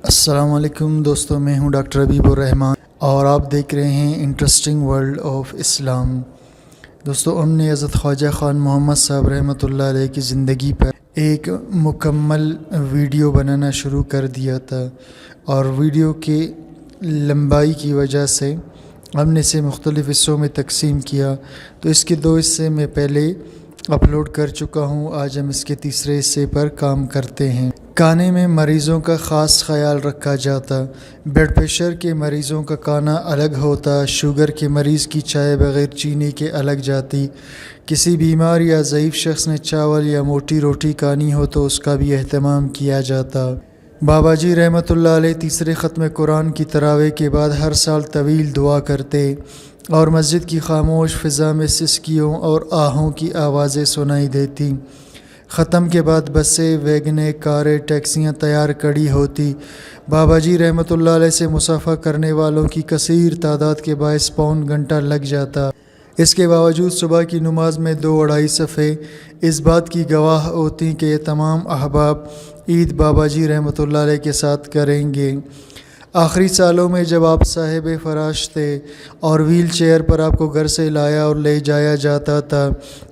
السلام علیکم دوستوں، میں ہوں ڈاکٹر حبیب الرحمان اور آپ دیکھ رہے ہیں انٹرسٹنگ ورلڈ آف اسلام۔ دوستوں، ہم نے حضرت خواجہ خان محمد صاحب رحمۃ اللہ علیہ کی زندگی پر ایک مکمل ویڈیو بنانا شروع کر دیا تھا، اور ویڈیو کی لمبائی کی وجہ سے ہم نے اسے مختلف حصوں میں تقسیم کیا، تو اس کے 2 حصے میں پہلے اپلوڈ کر چکا ہوں۔ آج ہم اس کے تیسرے حصے پر کام کرتے ہیں۔ کھانے میں مریضوں کا خاص خیال رکھا جاتا۔ بلڈ پریشر کے مریضوں کا کھانا الگ ہوتا، شوگر کے مریض کی چائے بغیر چینی کے الگ جاتی، کسی بیمار یا ضعیف شخص نے چاول یا موٹی روٹی کھانی ہو تو اس کا بھی اہتمام کیا جاتا۔ بابا جی رحمۃ اللہ علیہ تیسرے ختم قرآن کی تراویح کے بعد ہر سال طویل دعا کرتے، اور مسجد کی خاموش فضا میں سسکیوں اور آہوں کی آوازیں سنائی دیتی۔ ختم کے بعد بسیں، ویگنیں، کاریں، ٹیکسیاں تیار کھڑی ہوتی۔ بابا جی رحمۃ اللہ علیہ سے مصافحہ کرنے والوں کی کثیر تعداد کے باعث پون گھنٹہ لگ جاتا۔ اس کے باوجود صبح کی نماز میں 2-2.5 صفحے اس بات کی گواہ ہوتی کہ یہ تمام احباب عید بابا جی رحمۃ اللہ علیہ کے ساتھ کریں گے۔ آخری سالوں میں جب آپ صاحب فراش تھے اور ویل چیئر پر آپ کو گھر سے لایا اور لے جایا جاتا تھا،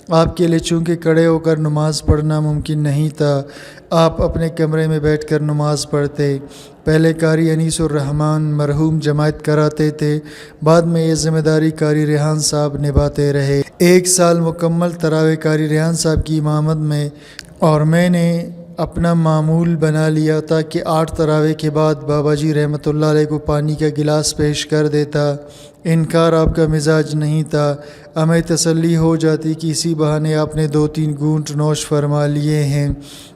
آپ کے لیے چونکہ کھڑے ہو کر نماز پڑھنا ممکن نہیں تھا، آپ اپنے کمرے میں بیٹھ کر نماز پڑھتے۔ پہلے قاری انیس الرحمن مرحوم جماعت کراتے تھے، بعد میں یہ ذمہ داری قاری ریحان صاحب نبھاتے رہے۔ 1 سال مکمل تراویح قاری ریحان صاحب کی امامت میں، اور میں نے اپنا معمول بنا لیا تھا کہ 8 تراویح کے بعد بابا جی رحمۃ اللہ علیہ کو پانی کا گلاس پیش کر دیتا۔ انکار آپ کا مزاج نہیں تھا، ہمیں تسلی ہو جاتی کہ اسی بہانے آپ نے 2-3 گھونٹ نوش فرما لیے ہیں۔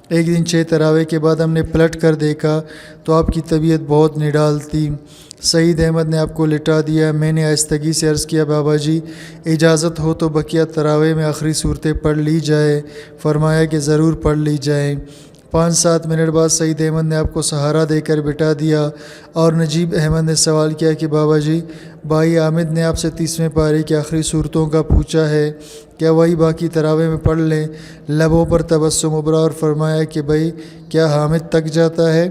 ایک دن 6 تراویح کے بعد ہم نے پلٹ کر دیکھا تو آپ کی طبیعت بہت نڈال تھی۔ سعید احمد نے آپ کو لٹا دیا۔ میں نے آہستگی سے عرض کیا، بابا جی اجازت ہو تو بقیہ تراویح میں آخری صورتیں پڑھ لی جائے۔ فرمایا کہ ضرور پڑھ لی جائیں۔ 5-7 منٹ بعد سعید احمد نے آپ کو سہارا دے کر بٹھا دیا، اور نجیب احمد نے سوال کیا کہ بابا جی، بھائی حامد نے آپ سے 30ویں پارے کی آخری صورتوں کا پوچھا ہے، کیا وہی باقی تراویح میں پڑھ لیں؟ لبوں پر تبسم ابھرا اور فرمایا کہ بھائی کیا حامد تک جاتا ہے؟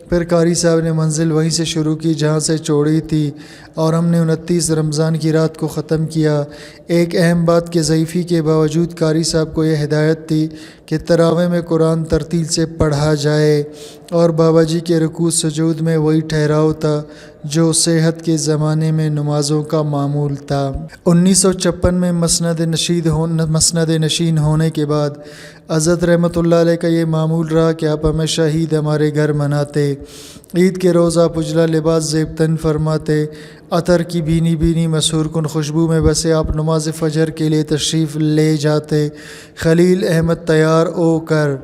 پھر قاری صاحب نے منزل وہیں سے شروع کی جہاں سے چھوڑی تھی، اور ہم نے 29 رمضان کی رات کو ختم کیا۔ ایک اہم بات کہ ضعیفی کے باوجود قاری صاحب کو یہ ہدایت تھی کہ تراویح میں قرآن ترتیل سے پڑھا جائے، اور بابا جی کے رکوع سجود میں وہی ٹھہراؤ تھا جو صحت کے زمانے میں نمازوں کا معمول تھا۔ 1956 میں مسند نشین ہونے کے بعد حضرت رحمۃ اللہ علیہ کا یہ معمول رہا کہ آپ ہمیشہ عید ہمارے گھر مناتے۔ عید کے روز آپ اجلا لباس زیب تن فرماتے، عطر کی بھینی بھینی مسحور کن خوشبو میں بسے آپ نماز فجر کے لیے تشریف لے جاتے۔ خلیل احمد تیار ہو کر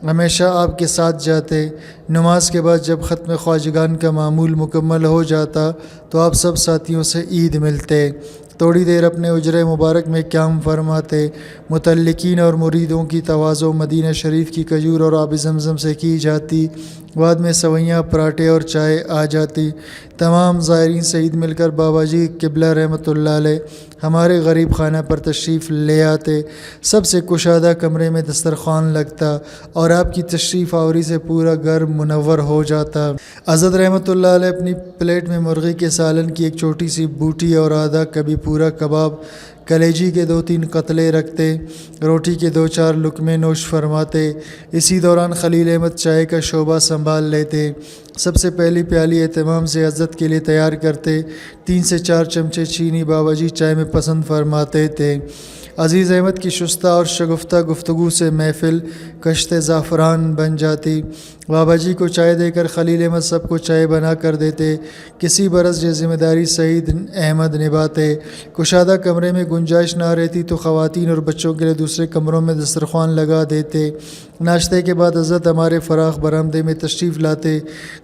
ہمیشہ آپ کے ساتھ جاتے۔ نماز کے بعد جب ختم خواجگان کا معمول مکمل ہو جاتا تو آپ سب ساتھیوں سے عید ملتے، تھوڑی دیر اپنے حجرہ مبارک میں قیام فرماتے۔ متعلقین اور مریدوں کی تواضع مدینہ شریف کی کھجور اور آب زمزم سے کی جاتی، بعد میں سویاں، پراٹھے اور چائے آ جاتی۔ تمام زائرین سے عید مل کر بابا جی قبلہ رحمۃ اللہ علیہ ہمارے غریب خانہ پر تشریف لے آتے۔ سب سے کشادہ کمرے میں دسترخوان لگتا، اور آپ کی تشریف آوری سے پورا گھر منور ہو جاتا۔ حضرت رحمۃ اللہ علیہ اپنی پلیٹ میں مرغی کے سالن کی ایک چھوٹی سی بوٹی اور آدھا کبھی پورا کباب، کلیجی کے 2-3 قتلے رکھتے، روٹی کے 2-4 لقمے نوش فرماتے۔ اسی دوران خلیل احمد چائے کا شعبہ سنبھال لیتے۔ سب سے پہلی پیالی اہتمام سے حضرت کے لیے تیار کرتے۔ 3 سے 4 چمچے چینی بابا جی چائے میں پسند فرماتے تھے۔ عزیز احمد کی شستہ اور شگفتہ گفتگو سے محفل کشت زعفران بن جاتی۔ بابا جی کو چائے دے کر خلیل احمد سب کو چائے بنا کر دیتے۔ کسی برس یہ ذمہ داری سعید احمد نبھاتے۔ کشادہ کمرے میں گنجائش نہ رہتی تو خواتین اور بچوں کے لیے دوسرے کمروں میں دسترخوان لگا دیتے۔ ناشتے کے بعد حضرت ہمارے فراخ برآمدے میں تشریف لاتے۔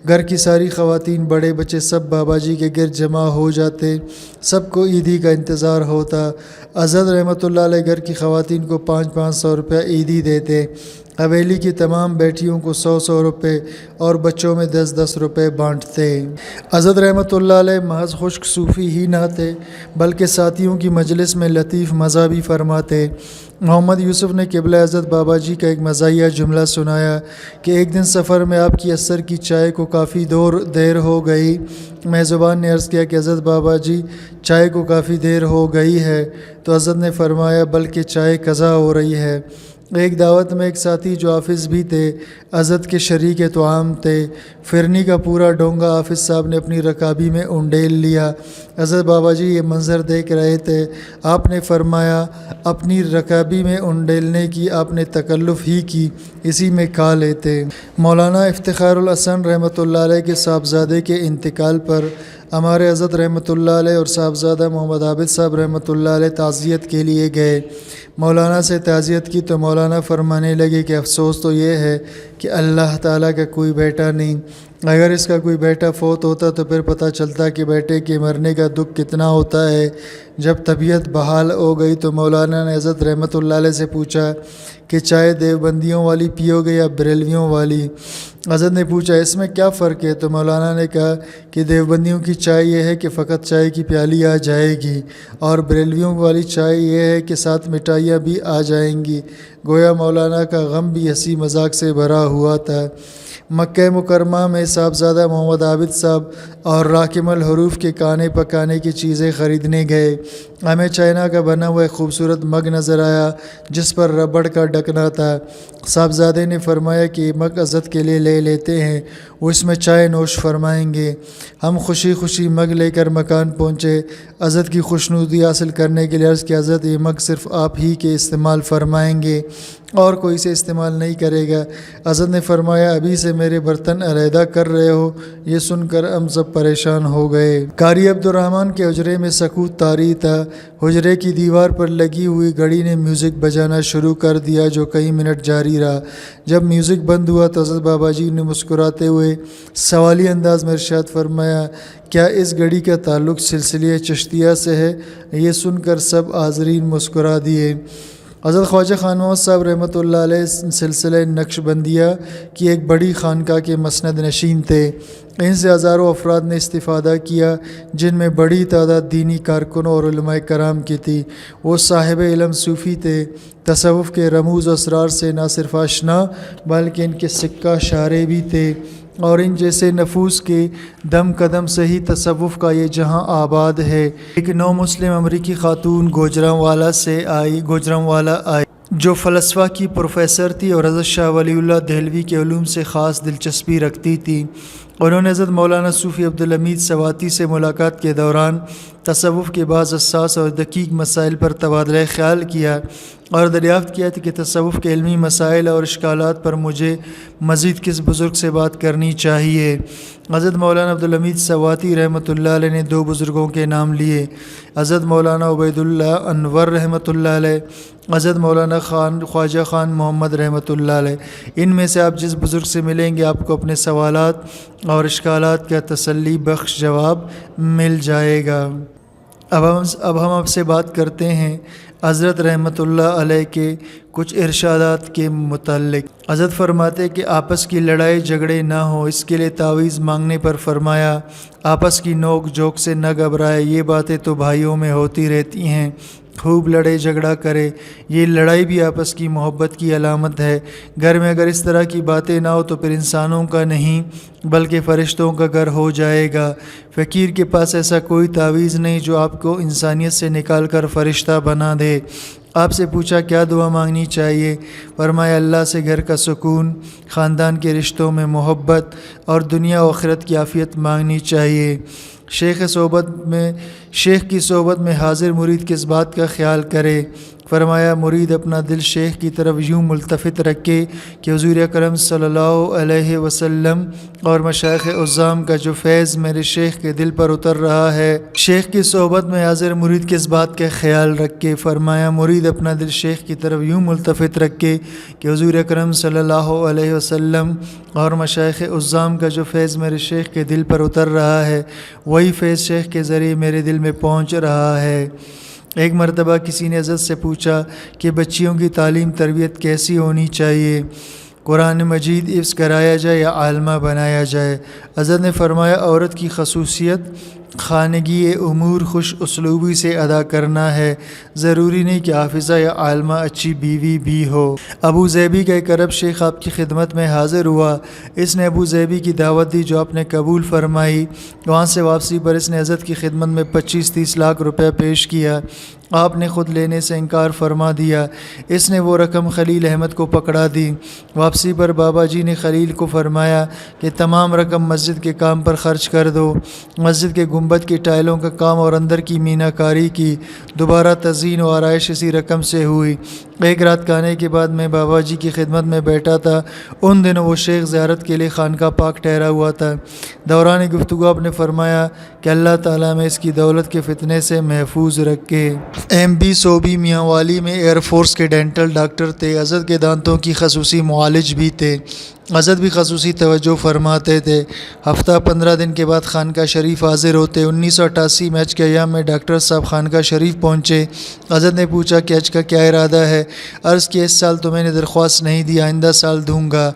گھر کی ساری خواتین، بڑے بچے سب بابا جی کے گرد جمع ہو جاتے۔ سب کو عیدی کا انتظار ہوتا۔ حضرت رحمۃ اللہ علیہ گھر کی خواتین کو 500-500 روپیہ عیدی دیتے۔ حویلی کی تمام بیٹیوں کو 100 روپے اور بچوں میں 10 روپے بانٹتے۔ حضرت رحمۃ اللہ علیہ محض خشک صوفی ہی نہ تھے بلکہ ساتھیوں کی مجلس میں لطیف مزاح بھی فرماتے۔ محمد یوسف نے قبلہ حضرت بابا جی کا ایک مزاحیہ جملہ سنایا کہ ایک دن سفر میں آپ کی عصر کی چائے کو کافی دیر ہو گئی۔ میزبان نے عرض کیا کہ حضرت بابا جی چائے کو کافی دیر ہو گئی ہے، تو حضرت نے فرمایا بلکہ چائے قضا ہو رہی ہے۔ ایک دعوت میں ایک ساتھی جو حافظ بھی تھے حضرت کے شریک طعام تھے، فرنی کا پورا ڈونگا حافظ صاحب نے اپنی رکابی میں انڈیل لیا۔ حضرت بابا جی یہ منظر دیکھ رہے تھے۔ آپ نے فرمایا اپنی رکابی میں انڈیلنے کی آپ نے تکلف ہی کی، اسی میں کھا لیتے۔ مولانا افتخار الحسن رحمۃ اللہ علیہ کے صاحبزادے کے انتقال پر ہمارے حضرت رحمۃ اللہ علیہ اور صاحبزادہ محمد عابد صاحب رحمۃ اللہ علیہ تعزیت کے لیے گئے۔ مولانا سے تعزیت کی تو مولانا فرمانے لگے کہ افسوس تو یہ ہے کہ اللہ تعالیٰ کا کوئی بیٹا نہیں، اگر اس کا کوئی بیٹا فوت ہوتا تو پھر پتہ چلتا کہ بیٹے کے مرنے کا دکھ کتنا ہوتا ہے۔ جب طبیعت بحال ہو گئی تو مولانا نے حضرت رحمۃ اللہ علیہ سے پوچھا کہ چائے دیوبندیوں والی پیو گے یا بریلویوں والی؟ حضرت نے پوچھا اس میں کیا فرق ہے؟ تو مولانا نے کہا کہ دیوبندیوں کی چائے یہ ہے کہ فقط چائے کی پیالی آ جائے گی، اور بریلویوں والی چائے یہ ہے کہ ساتھ مٹھائیاں بھی آ جائیں گی۔ گویا مولانا کا غم بھی ہنسی مذاق سے بھرا ہوا تھا۔ مکہ مکرمہ میں صاحبزادہ محمد عابد صاحب اور راکم الحروف کے کھانے پکانے کی چیزیں خریدنے گئے۔ ہمیں چائنا کا بنا ہوا ایک خوبصورت مگ نظر آیا جس پر ربڑ کا ڈھکنا تھا۔ صاحبزادے نے فرمایا کہ یہ مگ حضرت کے لیے لے لیتے ہیں، وہ اس میں چائے نوش فرمائیں گے۔ ہم خوشی خوشی مگ لے کر مکان پہنچے۔ حضرت کی خوشنودی حاصل کرنے کے لیے عرض کیا حضرت یہ مگ صرف آپ ہی کے استعمال فرمائیں گے اور کوئی سے استعمال نہیں کرے گا۔ حضرت نے فرمایا ابھی سے میرے برتن علیحدہ کر رہے ہو؟ یہ سن کر ہم سب پریشان ہو گئے۔ قاری عبد الرحمن کے حجرے میں سکوت طاری تھا۔ حجرے کی دیوار پر لگی ہوئی گھڑی نے میوزک بجانا شروع کر دیا جو کئی منٹ جاری رہا۔ جب میوزک بند ہوا تو حضرت بابا جی نے مسکراتے ہوئے سوالی انداز میں ارشاد فرمایا کیا اس گھڑی کا تعلق سلسلہ چشتیہ سے ہے؟ یہ سن کر سب حاضرین مسکرا دیے۔ حضرت خواجہ خان محمد صاحب رحمۃ اللہ علیہ سلسلہ نقش بندیہ کی ایک بڑی خانقاہ کے مسند نشین تھے۔ ان سے ہزاروں افراد نے استفادہ کیا جن میں بڑی تعداد دینی کارکنوں اور علماء کرام کی تھی۔ وہ صاحب علم صوفی تھے، تصوف کے رموز و اسرار سے نہ صرف آشنا بلکہ ان کے سکہ شارے بھی تھے، اور ان جیسے نفوس کے دم قدم سے ہی تصوف کا یہ جہاں آباد ہے۔ ایک نو مسلم امریکی خاتون گوجرانوالا آئی جو فلسفہ کی پروفیسر تھی اور حضرت شاہ ولی اللہ دہلوی کے علوم سے خاص دلچسپی رکھتی تھی۔ انہوں نے حضرت مولانا صوفی عبدالحمید سواتی سے ملاقات کے دوران تصوف کے بعض حساس اور دقیق مسائل پر تبادلہ خیال کیا اور دریافت کیا تھا کہ تصوف کے علمی مسائل اور اشکالات پر مجھے مزید کس بزرگ سے بات کرنی چاہیے۔ حضرت مولانا عبدالحمید سواتی رحمۃ اللہ علیہ نے دو بزرگوں کے نام لیے، حضرت مولانا عبید اللہ انور رحمۃ اللہ علیہ، حضرت مولانا خواجہ خان محمد رحمۃ اللہ علیہ۔ ان میں سے آپ جس بزرگ سے ملیں گے آپ کو اپنے سوالات اور اشکالات کا تسلی بخش جواب مل جائے گا۔ اب ہم آپ سے بات کرتے ہیں حضرت رحمۃ اللہ علیہ کے کچھ ارشادات کے متعلق۔ حضرت فرماتے کہ آپس کی لڑائی جھگڑے نہ ہو، اس کے لیے تعویذ مانگنے پر فرمایا آپس کی نوک جھوک سے نہ گھبرائے، یہ باتیں تو بھائیوں میں ہوتی رہتی ہیں، خوب لڑے جھگڑا کرے، یہ لڑائی بھی آپس کی محبت کی علامت ہے۔ گھر میں اگر اس طرح کی باتیں نہ ہو تو پھر انسانوں کا نہیں بلکہ فرشتوں کا گھر ہو جائے گا۔ فقیر کے پاس ایسا کوئی تعویذ نہیں جو آپ کو انسانیت سے نکال کر فرشتہ بنا دے۔ آپ سے پوچھا کیا دعا مانگنی چاہیے؟ فرمایا اللہ سے گھر کا سکون، خاندان کے رشتوں میں محبت اور دنیا و آخرت کی عافیت مانگنی چاہیے۔ شیخ کی صحبت میں حاضر مرید کس بات کا خیال کرے؟ فرمایا مرید اپنا دل شیخ کی طرف یوں ملتفت رکھے کہ حضور اکرم صلی اللہ علیہ وسلم اور مشائخ اعظام کا جو فیض میرے شیخ کے دل پر اتر رہا ہے۔ شیخ کی صحبت میں حاضر مرید کس بات کا خیال رکھے؟ فرمایا مرید اپنا دل شیخ کی طرف یوں ملتفت رکھے کہ حضور اکرم صلی اللہ علیہ وسلم اور مشائخ اعظام کا جو فیض میرے شیخ کے دل پر اتر رہا ہے وہی فیض شیخ کے ذریعے میرے دل میں پہنچ رہا ہے۔ ایک مرتبہ کسی نے حضرت سے پوچھا کہ بچیوں کی تعلیم تربیت کیسی ہونی چاہیے، قرآن مجید حفظ کرایا جائے یا عالمہ بنایا جائے؟ حضرت نے فرمایا عورت کی خصوصیت خانگی امور خوش اسلوبی سے ادا کرنا ہے، ضروری نہیں کہ حافظہ یا عالمہ اچھی بیوی بھی ہو۔ ابو ظبی کا ایک عرب شیخ آپ کی خدمت میں حاضر ہوا، اس نے ابو ظبی کی دعوت دی جو آپ نے قبول فرمائی۔ وہاں سے واپسی پر اس نے حضرت کی خدمت میں 25-30 لاکھ روپے پیش کیا، آپ نے خود لینے سے انکار فرما دیا۔ اس نے وہ رقم خلیل احمد کو پکڑا دی۔ واپسی پر بابا جی نے خلیل کو فرمایا کہ تمام رقم مسجد کے کام پر خرچ کر دو۔ مسجد کے گنبد کی ٹائلوں کا کام اور اندر کی مینہ کاری کی دوبارہ تزئین و آرائش اسی رقم سے ہوئی۔ ایک رات کا آنے کے بعد میں بابا جی کی خدمت میں بیٹھا تھا۔ ان دنوں وہ شیخ زیارت کے لیے خانقاہ پاک ٹھہرا ہوا تھا۔ دوران گفتگو آپ نے فرمایا کہ اللہ تعالیٰ میں اس کی دولت کے فتنے سے محفوظ رکھے۔ ایم بی صوبی میاں والی میں ایئر فورس کے ڈینٹل ڈاکٹر تھے، حضرت کے دانتوں کی خصوصی معالج بھی تھے، حضرت بھی خصوصی توجہ فرماتے تھے۔ ہفتہ 15 دن کے بعد خانقاہ شریف حاضر ہوتے۔ 1988 میں حج کے ایام میں ڈاکٹر صاحب خانقاہ شریف پہنچے۔ حضرت نے پوچھا کہ حج کا کیا ارادہ ہے؟ عرض کیا اس سال تو میں نے درخواست نہیں دی، آئندہ سال دوں گا۔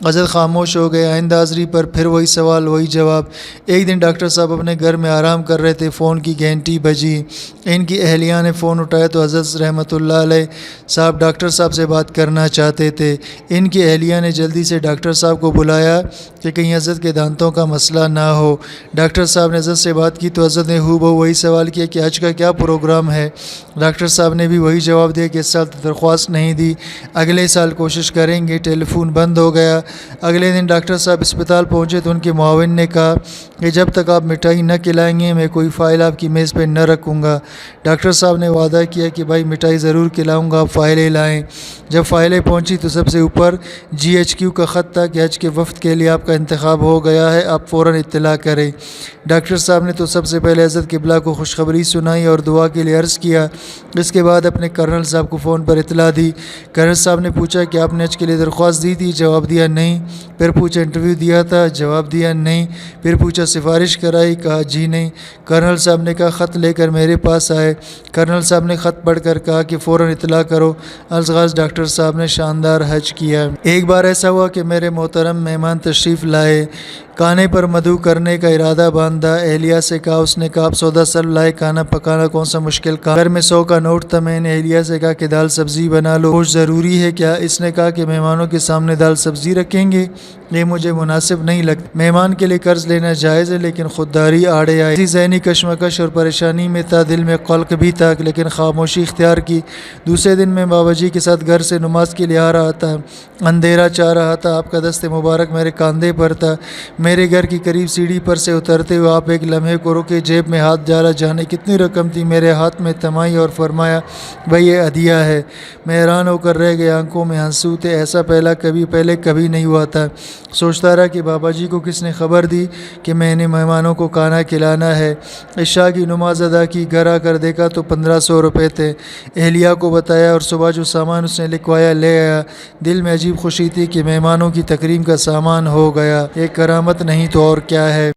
حضرت خاموش ہو گئے۔ آئندہ حاضری پر پھر وہی سوال وہی جواب۔ ایک دن ڈاکٹر صاحب اپنے گھر میں آرام کر رہے تھے، فون کی گھنٹی بجی۔ ان کی اہلیہ نے فون اٹھایا تو حضرت رحمۃ اللہ علیہ صاحب ڈاکٹر صاحب سے بات کرنا چاہتے تھے۔ ان کی اہلیہ نے جلدی سے ڈاکٹر صاحب کو بلایا کہ کہیں حضرت کے دانتوں کا مسئلہ نہ ہو۔ ڈاکٹر صاحب نے حضرت سے بات کی تو حضرت نے ہو بہو وہی سوال کیا کہ حج کا کیا پروگرام ہے؟ ڈاکٹر صاحب نے بھی وہی جواب دیا کہ اس سال تو درخواست نہیں دی، اگلے سال کوشش کریں گے۔ ٹیلی فون بند ہو گیا۔ اگلے دن ڈاکٹر صاحب اسپتال پہنچے تو ان کے معاون نے کہا کہ جب تک آپ مٹھائی نہ کھلائیں گے میں کوئی فائل آپ کی میز پہ نہ رکھوں گا۔ ڈاکٹر صاحب نے وعدہ کیا کہ بھائی مٹھائی ضرور کھلاؤں گا، آپ فائلیں لائیں۔ جب فائلیں پہنچی تو سب سے اوپر GHQ کا خط تھا کہ حج کے وفد کے لیے آپ کا انتخاب ہو گیا ہے، آپ فوراً اطلاع کریں۔ ڈاکٹر صاحب نے تو سب سے پہلے حضرت قبلہ کو خوشخبری سنائی اور دعا کے لیے عرض کیا۔ اس کے بعد اپنے کرنل صاحب کو فون پر اطلاع دی۔ کرنل صاحب نے پوچھا کہ آپ نے حج کے لیے درخواست دی تھی؟ جواب دیا نہیں۔ پھر پوچھا انٹرویو دیا تھا؟ جواب دیا نہیں۔ پھر پوچھا سفارش کرائی؟ کہا جی نہیں۔ کرنل صاحب نے کہا خط لے کر میرے پاس آئے۔ کرنل صاحب نے خط پڑھ کر کہا کہ فوراً اطلاع کرو۔ الغرض ڈاکٹر صاحب نے شاندار حج کیا۔ ایک بار ایسا ہوا کہ میرے محترم مہمان تشریف لائے، کانے پر مدعو کرنے کا ارادہ باندھا۔ اہلیہ سے کہا، اس نے کہا آپ سودا سر لائے، کھانا پکانا کون سا مشکل کام؟ گھر میں 100 کا نوٹ تھا۔ میں نے اہلیہ سے کہا کہ دال سبزی بنا لو، گوشت ضروری ہے کیا؟ اس نے کہا کہ مہمانوں کے سامنے دال سبزی رکھیں گے، یہ مجھے مناسب نہیں لگتا۔ مہمان کے لیے قرض لینا جائز ہے لیکن خودداری آڑے آئی۔ اسی ذہنی کشمکش اور پریشانی میں تھا، دل میں قلق بھی تھا لیکن خاموشی اختیار کی۔ دوسرے دن میں بابا جی کے ساتھ گھر سے نماز کے لیے آ رہا تھا، اندھیرا چاہ رہا تھا، آپ کا دست مبارک میرے کاندھے پر تھا۔ میرے گھر کی قریب سیڑھی پر سے اترتے ہوئے آپ ایک لمحے کو رکے، جیب میں ہاتھ ڈالا، جانے کتنی رقم تھی میرے ہاتھ میں تھمائی اور فرمایا بھائی یہ ہدیہ ہے۔ میں حیران ہو کر رہ گیا، آنکھوں میں آنسو تھے، ایسا پہلے کبھی نہیں ہوا تھا۔ سوچتا رہا کہ بابا جی کو کس نے خبر دی کہ میں نے مہمانوں کو کھانا کھلانا ہے۔ عشاء کی نماز ادا کی، گھر آ کر دیکھا تو 1500 روپے تھے۔ اہلیہ کو بتایا اور صبح جو سامان اس نے لکھوایا لے آیا۔ دل میں عجیب خوشی تھی کہ مہمانوں کی تکریم کا سامان ہو گیا، یہ کرامت نہیں تو اور کیا ہے۔